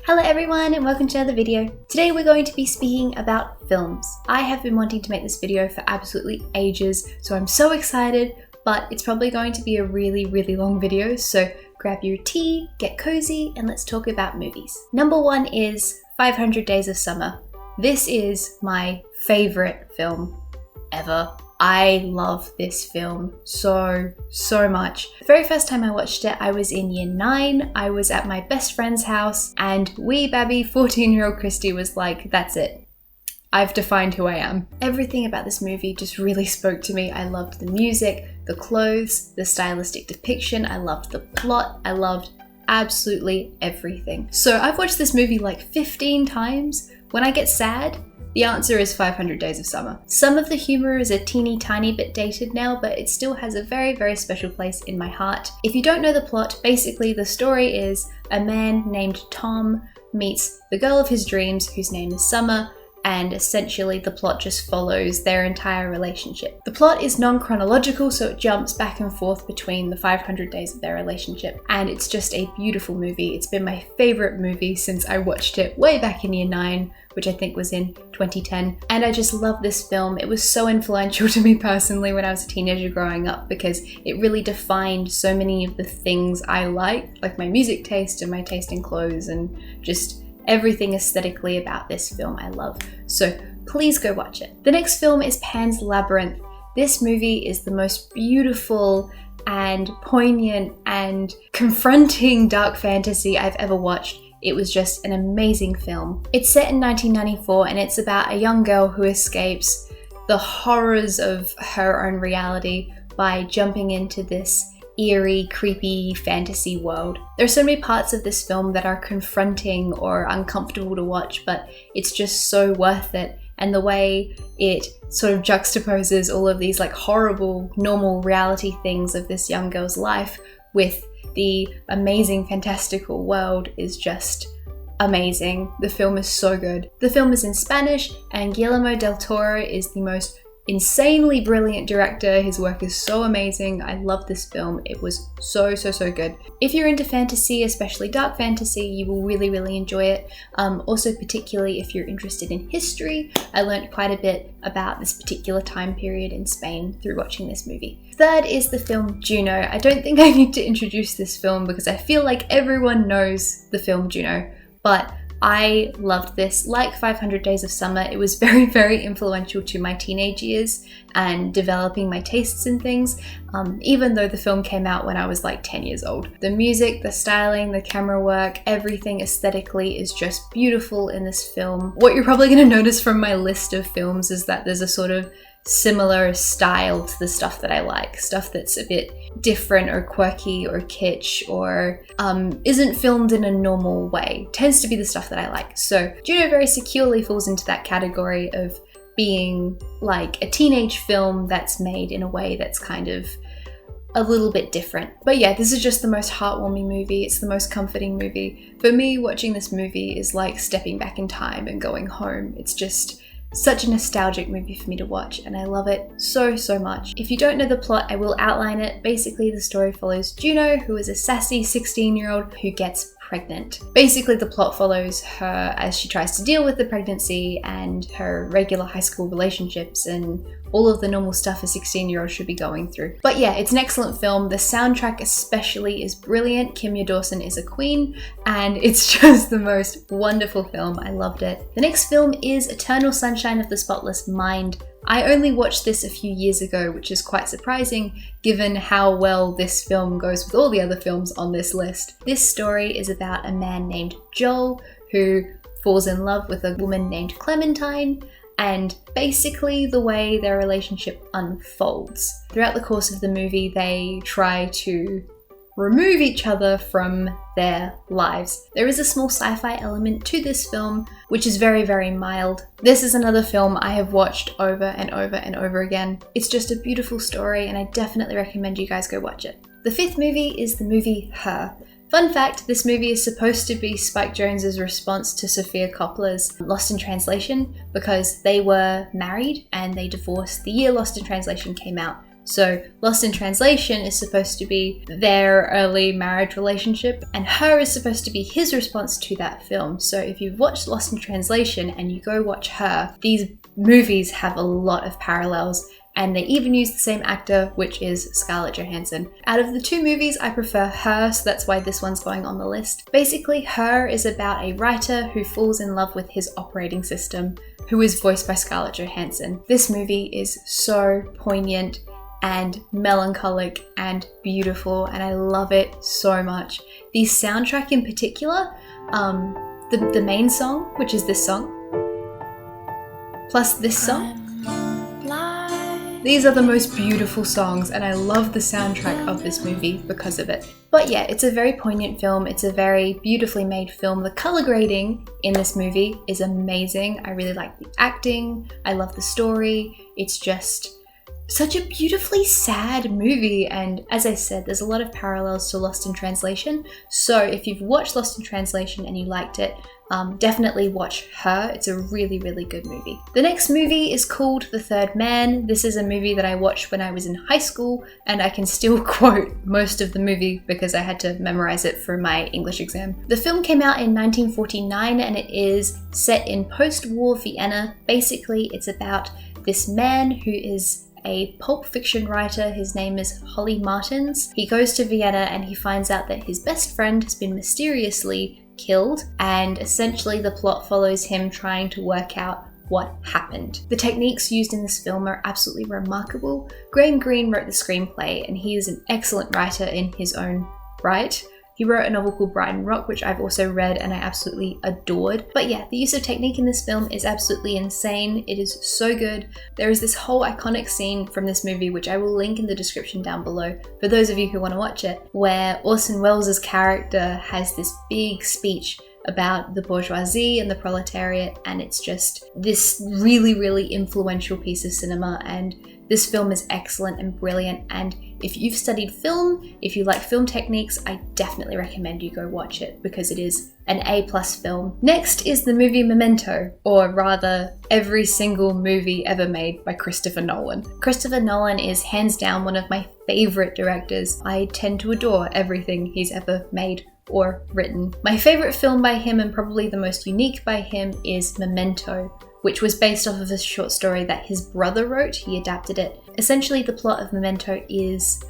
Hello everyone and welcome to another video. Today we're going to be speaking about films. I have been wanting to make this video for absolutely ages, so I'm so excited, but it's probably going to be a really long video, so grab your tea, get cozy, and let's talk about movies. Number one is 500 Days of Summer. This is my favorite film ever. I love this film so much. The very first time I watched it, I was in year 9. I was at my best friend's house and wee babby 14-year-old Christy was like, that's it. I've defined who I am. Everything about this movie just really spoke to me. I loved the music, the clothes, the stylistic depiction. I loved the plot. I loved absolutely everything. So I've watched this movie like 15 times. When I get sad, the answer is 500 Days of Summer. Some of the humor is a teeny tiny bit dated now, but it still has a very special place in my heart. If you don't know the plot, basically the story is a man named Tom meets the girl of his dreams whose name is Summer, and essentially the plot just follows their entire relationship. The plot is non-chronological, so it jumps back and forth between the 500 days of their relationship, and it's just a beautiful movie. It's been my favorite movie since I watched it way back in year 9, which I think was in 2010, and I just love this film. It was so influential to me personally when I was a teenager growing up because it really defined so many of the things I like my music taste and my taste in clothes and just everything aesthetically about this film I love. So please go watch it. The next film is Pan's Labyrinth. This movie is the most beautiful and poignant and confronting dark fantasy I've ever watched. It was just an amazing film. It's set in 1994 and it's about a young girl who escapes the horrors of her own reality by jumping into this eerie, creepy fantasy world. There are so many parts of this film that are confronting or uncomfortable to watch, but it's just so worth it. And the way it sort of juxtaposes all of these like horrible, normal reality things of this young girl's life with the amazing, fantastical world is just amazing. The film is so good. The film is in Spanish and Guillermo del Toro is the most insanely brilliant director. His work is so amazing. I love this film. It was so good. If you're into fantasy, especially dark fantasy, you will really enjoy it. Also, particularly if you're interested in history, I learned quite a bit about this particular time period in Spain through watching this movie. Third is the film Juno. I don't think I need to introduce this film because I feel like everyone knows the film Juno, but I loved this. Like 500 Days of Summer, it was very influential to my teenage years and developing my tastes in things, even though the film came out when I was like 10 years old. The music, the styling, the camera work, everything aesthetically is just beautiful in this film. What you're probably going to notice from my list of films is that there's a sort of similar style to the stuff that I like. Stuff that's a bit different or quirky or kitsch or isn't filmed in a normal way. Tends to be the stuff that I like. So Juno very securely falls into that category of being like a teenage film that's made in a way that's kind of a little bit different. But yeah, this is just the most heartwarming movie. It's the most comforting movie. For me, watching this movie is like stepping back in time and going home. It's just such a nostalgic movie for me to watch and I love it so much. If you don't know the plot, I will outline it. Basically, the story follows Juno, who is a sassy 16-year-old who gets pregnant. Basically, the plot follows her as she tries to deal with the pregnancy and her regular high school relationships and all of the normal stuff a 16-year-old should be going through. But yeah, it's an excellent film. The soundtrack especially is brilliant. Kimya Dawson is a queen and it's just the most wonderful film. I loved it. The next film is Eternal Sunshine of the Spotless Mind. I only watched this a few years ago, which is quite surprising given how well this film goes with all the other films on this list. This story is about a man named Joel who falls in love with a woman named Clementine, and basically the way their relationship unfolds. Throughout the course of the movie, they try to remove each other from their lives. There is a small sci-fi element to this film, which is very mild. This is another film I have watched over and over again. It's just a beautiful story and I definitely recommend you guys go watch it. The fifth movie is the movie Her. Fun fact, this movie is supposed to be Spike Jonze's response to Sofia Coppola's Lost in Translation because they were married and they divorced the year Lost in Translation came out. So Lost in Translation is supposed to be their early marriage relationship, and Her is supposed to be his response to that film. So if you've watched Lost in Translation and you go watch Her, these movies have a lot of parallels, and they even use the same actor, which is Scarlett Johansson. Out of the two movies, I prefer Her, so that's why this one's going on the list. Basically, Her is about a writer who falls in love with his operating system, who is voiced by Scarlett Johansson. This movie is so poignant and melancholic and beautiful, and I love it so much. The soundtrack in particular, the main song, which is this song, plus this song, these are the most beautiful songs, and I love the soundtrack of this movie because of it. But yeah, it's a very poignant film. It's a very beautifully made film. The color grading in this movie is amazing. I really like the acting. I love the story. It's just such a beautifully sad movie, and as I said, there's a lot of parallels to Lost in Translation. So if you've watched Lost in Translation and you liked it, definitely watch Her. It's a really, really good movie. The next movie is called The Third Man. This is a movie that I watched when I was in high school, and I can still quote most of the movie because I had to memorize it for my English exam. The film came out in 1949 and it is set in post-war Vienna. Basically, it's about this man who is a pulp fiction writer. His name is Holly Martins. He goes to Vienna and he finds out that his best friend has been mysteriously killed, and essentially the plot follows him trying to work out what happened. The techniques used in this film are absolutely remarkable. Graham Greene wrote the screenplay, and he is an excellent writer in his own right. He wrote a novel called Brighton Rock, which I've also read and I absolutely adored. But yeah, the use of technique in this film is absolutely insane. It is so good. There is this whole iconic scene from this movie, which I will link in the description down below for those of you who want to watch it, where Orson Welles' character has this big speech about the bourgeoisie and the proletariat, and it's just this really, really influential piece of cinema, and this film is excellent and brilliant, and if you've studied film, if you like film techniques, I definitely recommend you go watch it because it is an A+ film. Next is the movie Memento, or rather, every single movie ever made by Christopher Nolan. Christopher Nolan is hands down one of my favorite directors. I tend to adore everything he's ever made or written. My favorite film by him, and probably the most unique by him, is Memento, which was based off of a short story that his brother wrote. He adapted it. Essentially, the plot of Memento is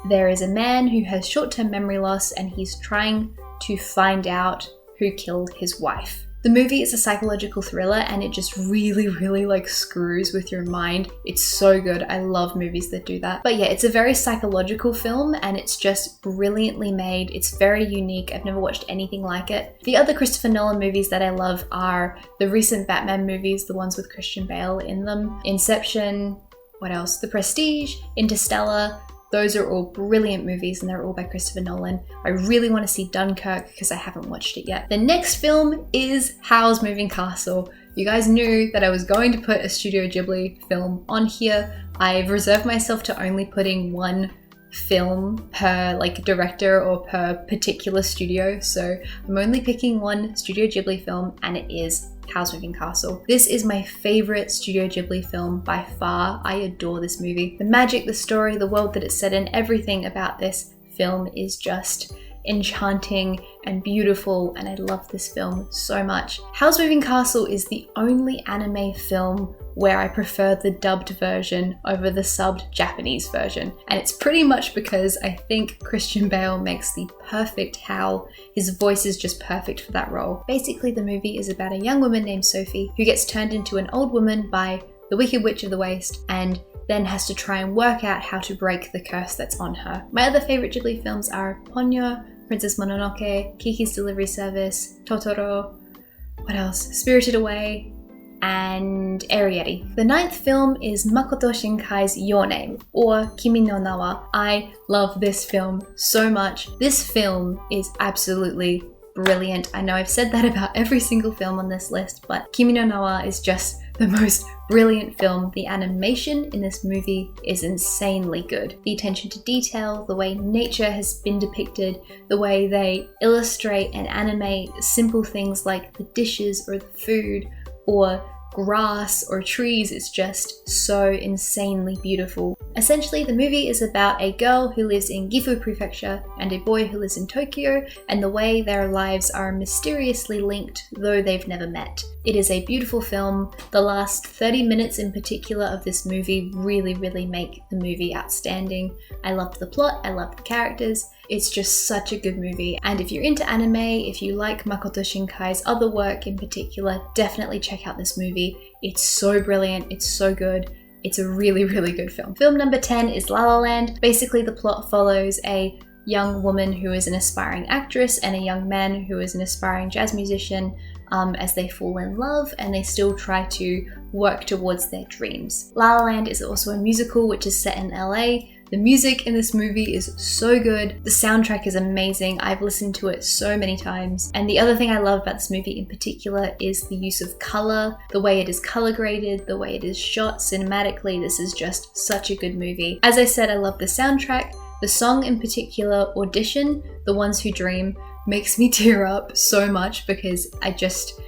there is a man who has short-term memory loss and he's trying to find out who killed his wife. The movie is a psychological thriller and it just really, really like screws with your mind. It's so good. I love movies that do that. But yeah, it's a very psychological film and it's just brilliantly made. It's very unique. I've never watched anything like it. The other Christopher Nolan movies that I love are the recent Batman movies, the ones with Christian Bale in them. Inception, what else? The Prestige, Interstellar. Those are all brilliant movies and they're all by Christopher Nolan. I really want to see Dunkirk because I haven't watched it yet. The next film is Howl's Moving Castle. You guys knew that I was going to put a Studio Ghibli film on here. I've reserved myself to only putting one film per like director or per particular studio. So I'm only picking one Studio Ghibli film and it is Howl's Moving Castle. This is my favorite Studio Ghibli film by far. I adore this movie. The magic, the story, the world that it's set in, everything about this film is just enchanting and beautiful, and I love this film so much. Howl's Moving Castle is the only anime film where I prefer the dubbed version over the subbed Japanese version, and it's pretty much because I think Christian Bale makes the perfect Howl. His voice is just perfect for that role. Basically, the movie is about a young woman named Sophie who gets turned into an old woman by the Wicked Witch of the Waste and then has to try and work out how to break the curse that's on her. My other favorite Ghibli films are Ponyo, Princess Mononoke, Kiki's Delivery Service, Totoro, what else? Spirited Away, and Arrietty. The ninth film is Makoto Shinkai's Your Name, or Kimi no Na wa. I love this film so much. This film is absolutely brilliant. I know I've said that about every single film on this list, but Kimi no Na wa is just the most brilliant film. The animation in this movie is insanely good. The attention to detail, the way nature has been depicted, the way they illustrate and animate simple things like the dishes or the food or grass or trees. It's just so insanely beautiful. Essentially, the movie is about a girl who lives in Gifu Prefecture and a boy who lives in Tokyo, and the way their lives are mysteriously linked, though they've never met. It is a beautiful film. The last 30 minutes in particular of this movie really make the movie outstanding. I loved the plot, I loved the characters. It's just such a good movie. And if you're into anime, if you like Makoto Shinkai's other work in particular, definitely check out this movie. It's so brilliant, it's so good. It's a really good film. Film number 10 is La La Land. Basically, the plot follows a young woman who is an aspiring actress and a young man who is an aspiring jazz musician as they fall in love and they still try to work towards their dreams. La La Land is also a musical which is set in LA. The music in this movie is so good. The soundtrack is amazing. I've listened to it so many times. And the other thing I love about this movie in particular is the use of color, the way it is color graded, the way it is shot cinematically. This is just such a good movie. As I said, I love the soundtrack. The song in particular, Audition, The Ones Who Dream, makes me tear up so much because I just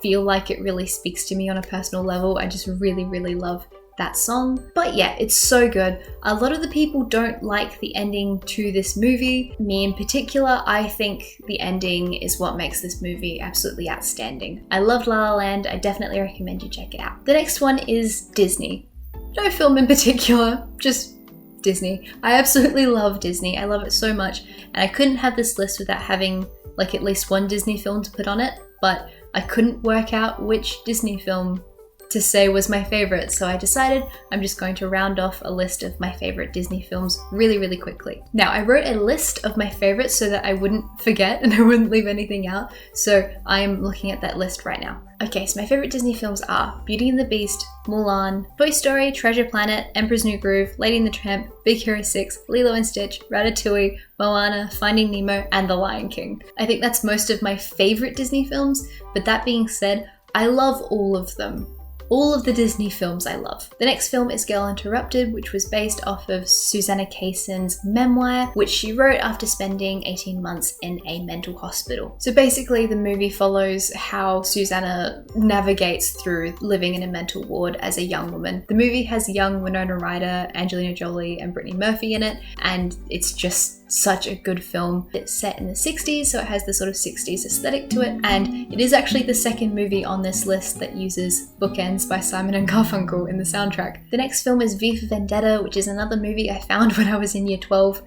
feel like it really speaks to me on a personal level. I just really love that song. But yeah, it's so good. A lot of the people don't like the ending to this movie. Me in particular, I think the ending is what makes this movie absolutely outstanding. I loved La La Land. I definitely recommend you check it out. The next one is Disney. No film in particular, just Disney. I absolutely love Disney. I love it so much, and I couldn't have this list without having like at least one Disney film to put on it, but I couldn't work out which Disney film to say was my favorite, so I decided I'm just going to round off a list of my favorite Disney films really quickly. Now, I wrote a list of my favorites so that I wouldn't forget and I wouldn't leave anything out, so I am looking at that list right now. Okay, so my favorite Disney films are Beauty and the Beast, Mulan, Toy Story, Treasure Planet, Emperor's New Groove, Lady and the Tramp, Big Hero 6, Lilo and Stitch, Ratatouille, Moana, Finding Nemo, and The Lion King. I think that's most of my favorite Disney films, but that being said, I love all of them. All of the Disney films I love. The next film is Gale Interrupted, which was based off of Susanna Kayson's memoir, which she wrote after spending 18 months in a mental hospital. So basically the movie follows how Susanna navigates through living in a mental ward as a young woman. The movie has young Winona Ryder, Angelina Jolie, and Brittany Murphy in it, and it's just such a good film. It's set in the 60s, so it has the sort of 60s aesthetic to it, and it is actually the second movie on this list that uses Bookends by Simon and Garfunkel in the soundtrack. The next film is V for Vendetta, which is another movie I found when I was in year 12.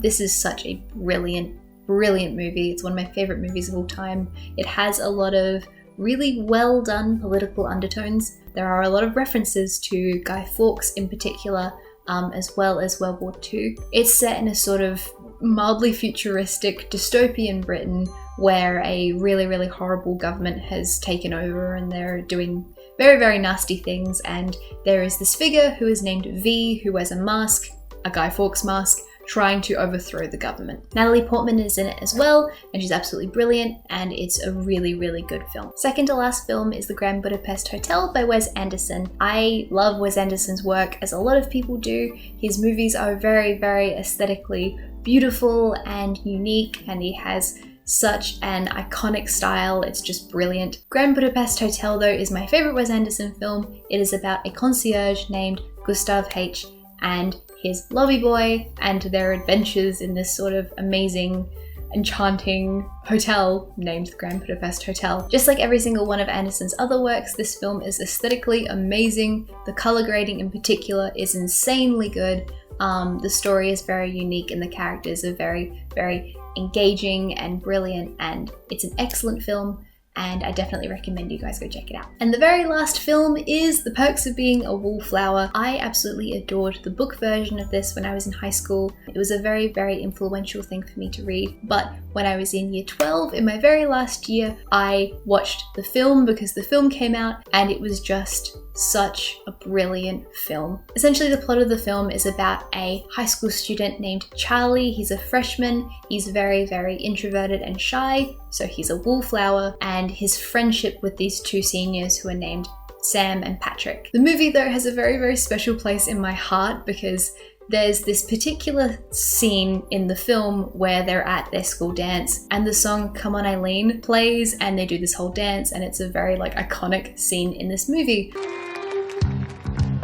This is such a brilliant movie. It's one of my favorite movies of all time. It has a lot of really well done political undertones. There are a lot of references to Guy Fawkes in particular, as well as World War II. It's set in a sort of mildly futuristic dystopian Britain where a really horrible government has taken over and they're doing very nasty things, and there is this figure who is named V who wears a mask, a Guy Fawkes mask, trying to overthrow the government. Natalie Portman is in it as well, and she's absolutely brilliant, and it's a really good film. Second to last film is The Grand Budapest Hotel by Wes Anderson. I love Wes Anderson's work, as a lot of people do. His movies are very aesthetically beautiful and unique, and he has such an iconic style. It's just brilliant. Grand Budapest Hotel, though, is my favorite Wes Anderson film. It is about a concierge named Gustav H. and his lobby boy and their adventures in this sort of amazing, enchanting hotel named the Grand Budapest Hotel. Just like every single one of Anderson's other works, this film is aesthetically amazing. The color grading in particular is insanely good. The story is very unique and the characters are very engaging and brilliant, and it's an excellent film, and I definitely recommend you guys go check it out. And the very last film is The Perks of Being a Wallflower. I absolutely adored the book version of this when I was in high school. It was a very influential thing for me to read, but when I was in year 12, in my very last year, I watched the film because the film came out, and it was just such a brilliant film. Essentially, the plot of the film is about a high school student named Charlie. He's a freshman. He's very introverted and shy, so he's a wallflower, and his friendship with these two seniors who are named Sam and Patrick. The movie, though, has a very special place in my heart because there's this particular scene in the film where they're at their school dance and the song Come On Eileen plays and they do this whole dance, and it's a very like iconic scene in this movie.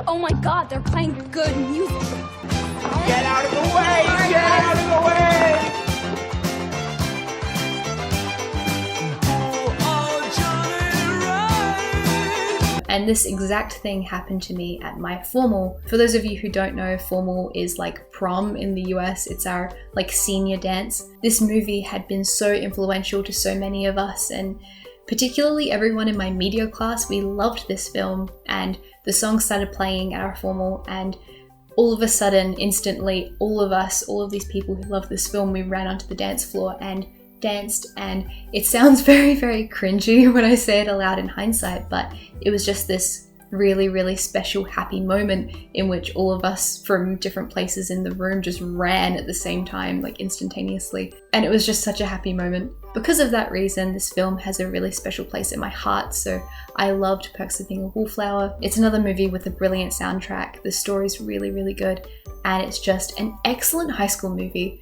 Oh my god, they're playing good music. Get out of the way! Get out of the way! And this exact thing happened to me at my formal. For those of you who don't know, formal is like prom in the US. It's our like senior dance. This movie had been so influential to so many of us, and particularly everyone in my media class. We loved this film, and the song started playing at our formal, and all of a sudden, instantly, all of us, all of these people who love this film, we ran onto the dance floor and danced. And it sounds very, very cringy when I say it aloud in hindsight, but it was just this really, really special, happy moment in which all of us from different places in the room just ran at the same time, like instantaneously. And it was just such a happy moment. Because of that reason, this film has a really special place in my heart. So I loved Perks of Being a Wallflower. It's another movie with a brilliant soundtrack. The story's really, really good. And it's just an excellent high school movie.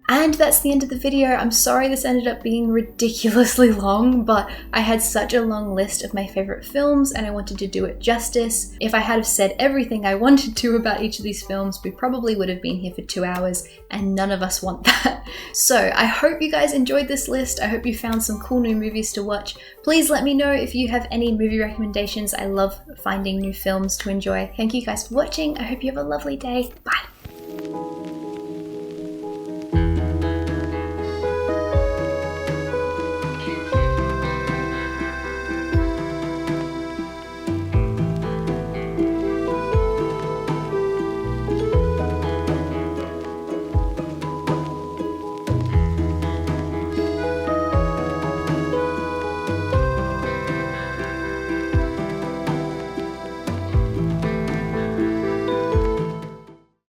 And that's the end of the video. I'm sorry this ended up being ridiculously long, but I had such a long list of my favorite films and I wanted to do it justice. If I had have said everything I wanted to about each of these films, we probably would have been here for 2 hours, and none of us want that. So I hope you guys enjoyed this list. I hope you found some cool new movies to watch. Please let me know if you have any movie recommendations. I love finding new films to enjoy. Thank you guys for watching. I hope you have a lovely day. Bye.